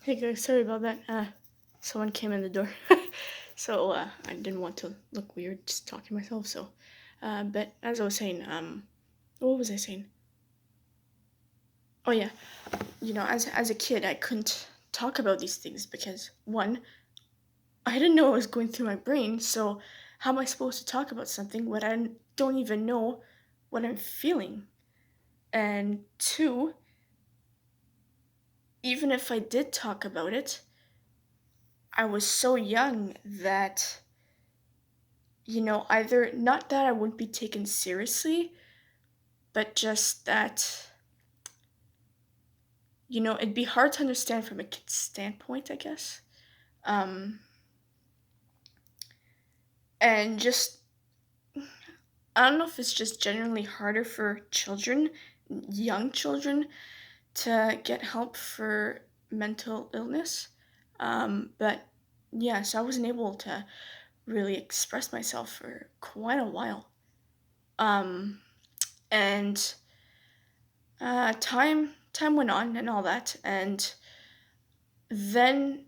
Hey guys, sorry about that. Someone came in the door, so I didn't want to look weird just talking to myself. So, but as I was saying, what was I saying? Oh yeah, as a kid, I couldn't talk about these things because one, I didn't know what was going through my brain. So, how am I supposed to talk about something when I don't even know what I'm feeling? And two, even if I did talk about it, I was so young that either not that I wouldn't be taken seriously, but just that, it'd be hard to understand from a kid's standpoint, I guess. Um, and just, I don't know if it's just generally harder for children, young children, to get help for mental illness. But yeah, so I wasn't able to really express myself for quite a while. Um, and time went on and all that, and then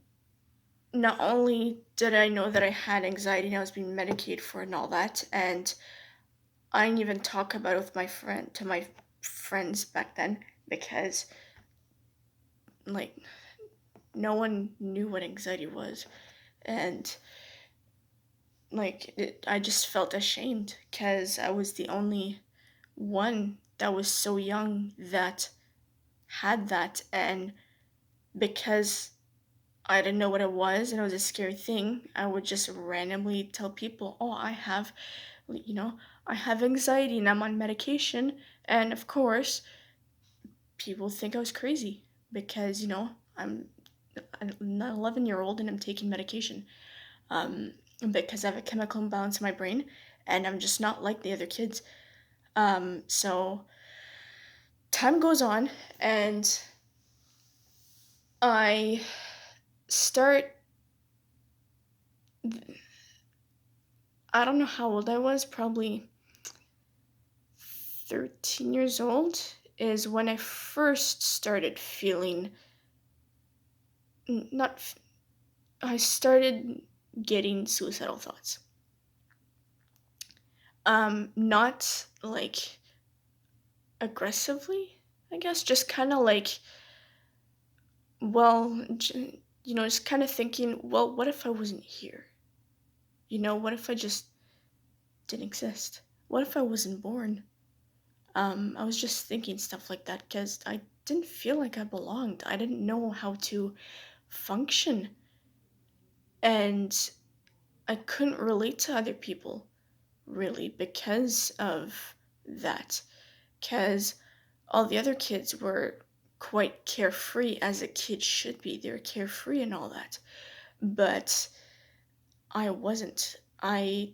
not only did I know that I had anxiety and I was being medicated for it and all that, and I didn't even talk about it with my friends back then because like no one knew what anxiety was, and I just felt ashamed because I was the only one that was so young that had that, and because I didn't know what it was and it was a scary thing, I would just randomly tell people, "Oh, you know, I have anxiety and I'm on medication." And of course, people think I was crazy because, I'm an 11-year-old and I'm taking medication because I have a chemical imbalance in my brain and I'm just not like the other kids. So time goes on and I start, I don't know how old I was, probably 13 years old is when I first started feeling not I started getting suicidal thoughts. Not like aggressively, I guess, just kind of like, well, just kind of thinking, well, what if I wasn't here? What if I just didn't exist? What if I wasn't born? I was just thinking stuff like that because I didn't feel like I belonged. I didn't know how to function, and I couldn't relate to other people really because of that. Because all the other kids were quite carefree as a kid should be. They were carefree and all that. But I wasn't. I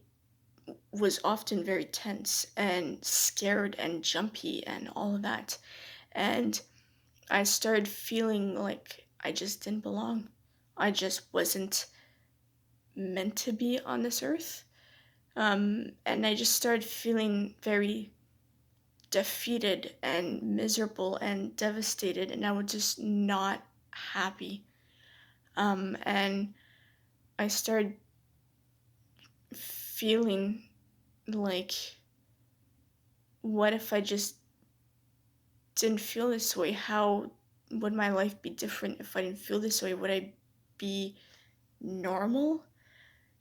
was often very tense and scared and jumpy and all of that. And I started feeling like I just didn't belong. I just wasn't meant to be on this earth. And I just started feeling very defeated and miserable and devastated, and I was just not happy. And I started feeling like, what if I just didn't feel this way? How would my life be different if I didn't feel this way? Would I be normal?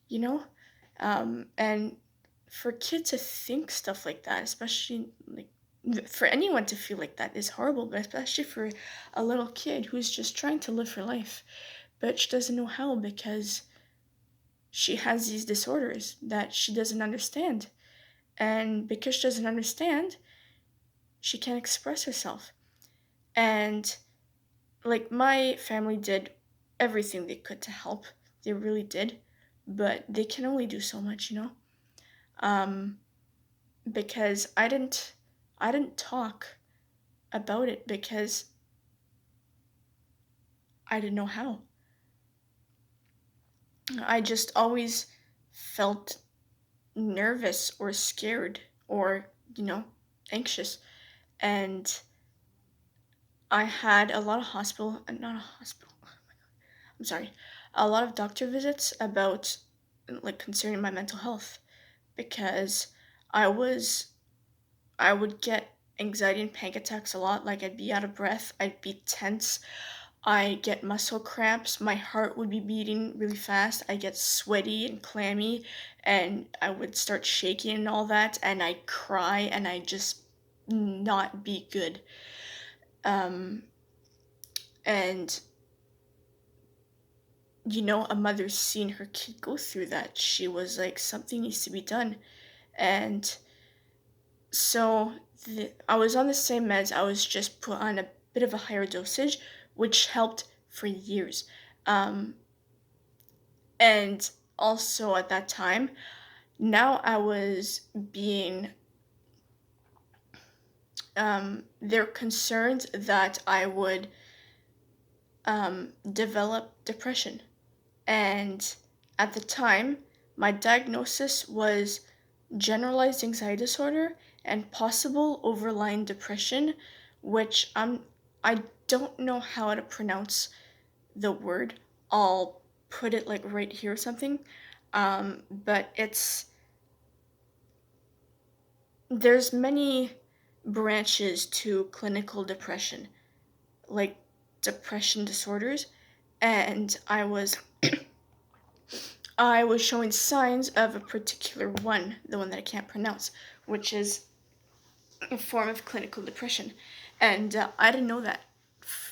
You know? And for kids to think stuff like that, especially like for anyone to feel like that is horrible, but especially for a little kid who's just trying to live her life, but she doesn't know how because she has these disorders that she doesn't understand. And because she doesn't understand, she can't express herself. And like my family did everything they could to help. They really did. But they can only do so much. Um, because I didn't talk about it because I didn't know how. I just always felt nervous or scared or, anxious. And I had a lot of hospital, not a hospital. sorry, a lot of doctor visits about like concerning my mental health because I was I would get anxiety and panic attacks a lot. Like I'd be out of breath, I'd be tense, I get muscle cramps, my heart would be beating really fast, I get sweaty and clammy, and I would start shaking and all that, and I'd cry and I'd just not be good. Um, and a mother seeing her kid go through that, she was like, something needs to be done. And so I was on the same meds, I was just put on a bit of a higher dosage, which helped for years. Um, and also at that time, now I was being, they're concerned that I would develop depression. And at the time, my diagnosis was generalized anxiety disorder and possible overlying depression, which I don't know how to pronounce the word. I'll put it like right here or something. But there's many branches to clinical depression, like depression disorders, and I was showing signs of a particular one, the one that I can't pronounce, which is a form of clinical depression. And I didn't know that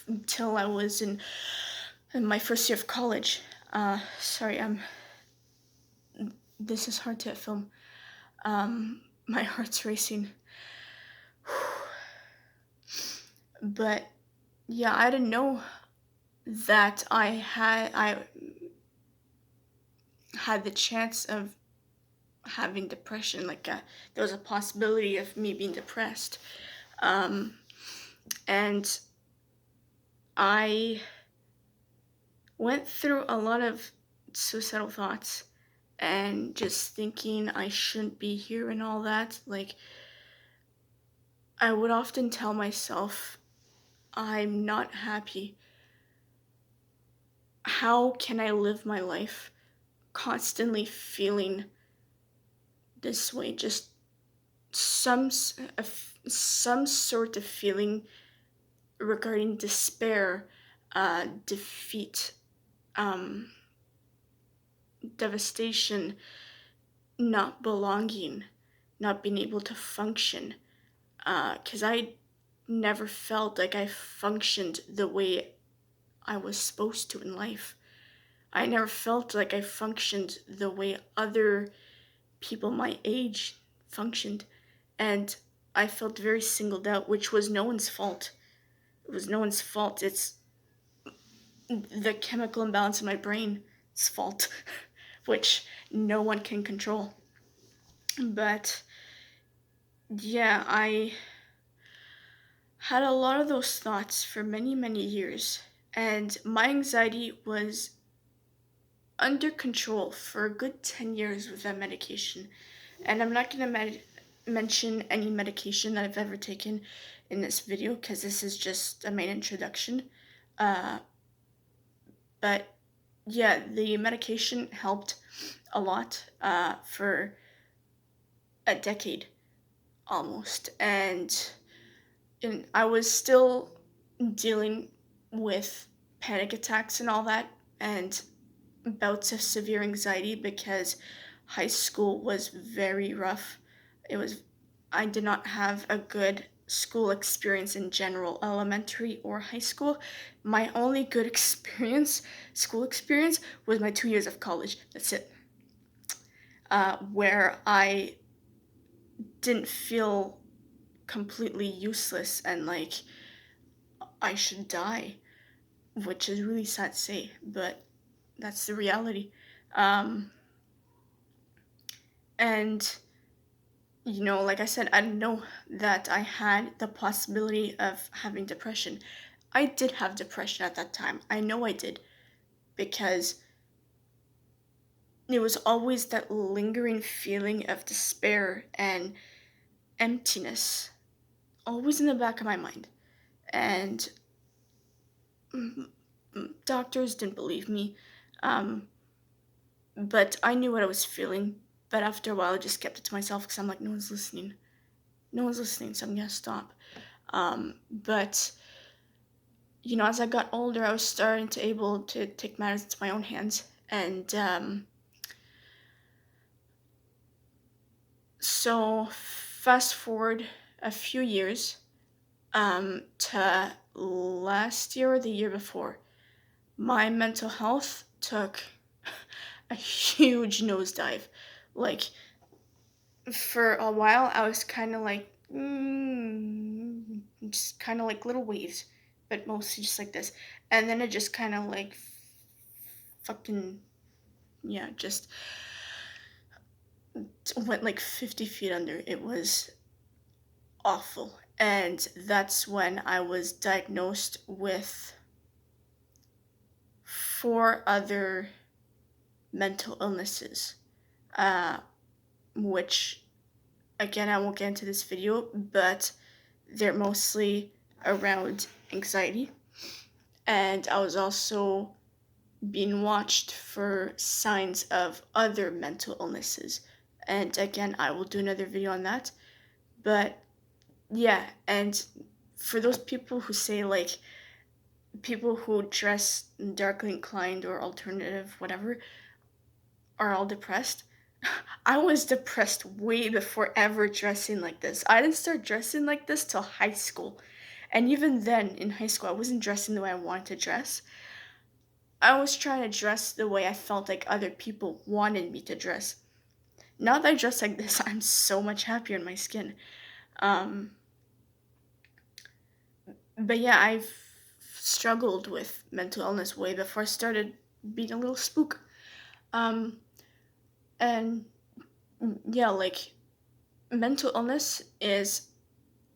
until I was in my first year of college. Sorry, this is hard to film. My heart's racing. But yeah, I didn't know that I had the chance of having depression. Like there was a possibility of me being depressed. Um, and I went through a lot of suicidal thoughts and just thinking I shouldn't be here and all that. Like, I would often tell myself, I'm not happy. How can I live my life constantly feeling this way? Just some sort of feeling regarding despair, defeat, um, devastation, not belonging, not being able to function. Because I never felt like I functioned the way I was supposed to in life. I never felt like I functioned the way other people my age functioned. And I felt very singled out, which was no one's fault. It was no one's fault. It's the chemical imbalance in my brain's fault, which no one can control. But yeah, I had a lot of those thoughts for many, many years, and my anxiety was under control for a good 10 years with that medication. And I'm not going to mention any medication that I've ever taken in this video because this is just a main introduction. Uh, but yeah, the medication helped a lot for a decade almost. And I was still dealing with panic attacks and all that, and bouts of severe anxiety because high school was very rough. It was I did not have a good school experience in general, elementary or high school. My only good school experience, was my 2 years of college. That's it. Where I didn't feel completely useless and like I should die, which is really sad to say, but that's the reality. Um, and like I said, I didn't know that I had the possibility of having depression. I did have depression at that time. I know I did because it was always that lingering feeling of despair and emptiness, always in the back of my mind. And Doctors didn't believe me, um, but I knew what I was feeling. But after a while, I just kept it to myself because I'm like, no one's listening. No one's listening, so I'm gonna stop. But as I got older, I was starting to able to take matters into my own hands, and so fast forward a few years to last year or the year before, my mental health took a huge nosedive. Like, for a while, I was kind of like, just kind of like little waves, but mostly just like this. And then it just kind of like fucking, yeah, just went like 50 feet under. It was awful. And that's when I was diagnosed with four other mental illnesses, uh, which, again, I won't get into this video, but they're mostly around anxiety. And I was also being watched for signs of other mental illnesses. And again, I will do another video on that. But yeah, and for those people who say, like, people who dress darkly inclined or alternative, whatever, are all depressed. I was depressed way before ever dressing like this. I didn't start dressing like this till high school. And even then, in high school, I wasn't dressing the way I wanted to dress. I was trying to dress the way I felt like other people wanted me to dress. Now that I dress like this, I'm so much happier in my skin. Um, but yeah, I've struggled with mental illness way before I started being a little spook. Um, and yeah, like, mental illness is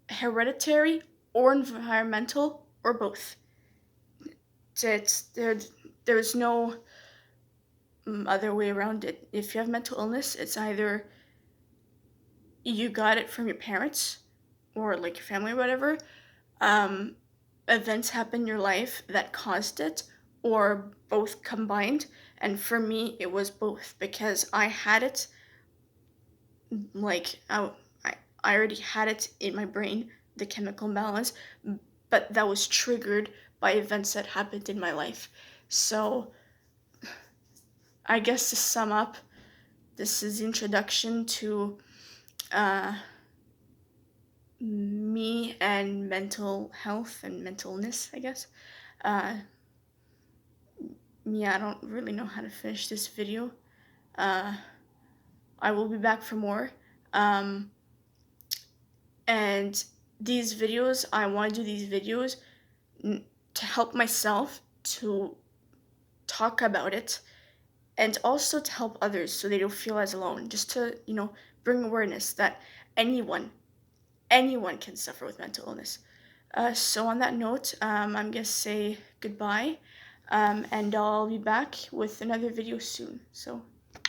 hereditary or environmental or both. It's there's no other way around it. If you have mental illness, it's either you got it from your parents or like your family or whatever. Um, Events happen in your life that caused it, or both combined. And for me, it was both because I had it, like, I already had it in my brain, the chemical imbalance, but that was triggered by events that happened in my life. So I guess to sum up, this is the introduction to uh, me and mental health and mentalness, I guess. Uh, yeah, I don't really know how to finish this video. Uh, I will be back for more. Um, and these videos, I want to do these videos to help myself to talk about it, and also to help others so they don't feel as alone, just to bring awareness that anyone can suffer with mental illness. So on that note, I'm gonna say goodbye, and I'll be back with another video soon. So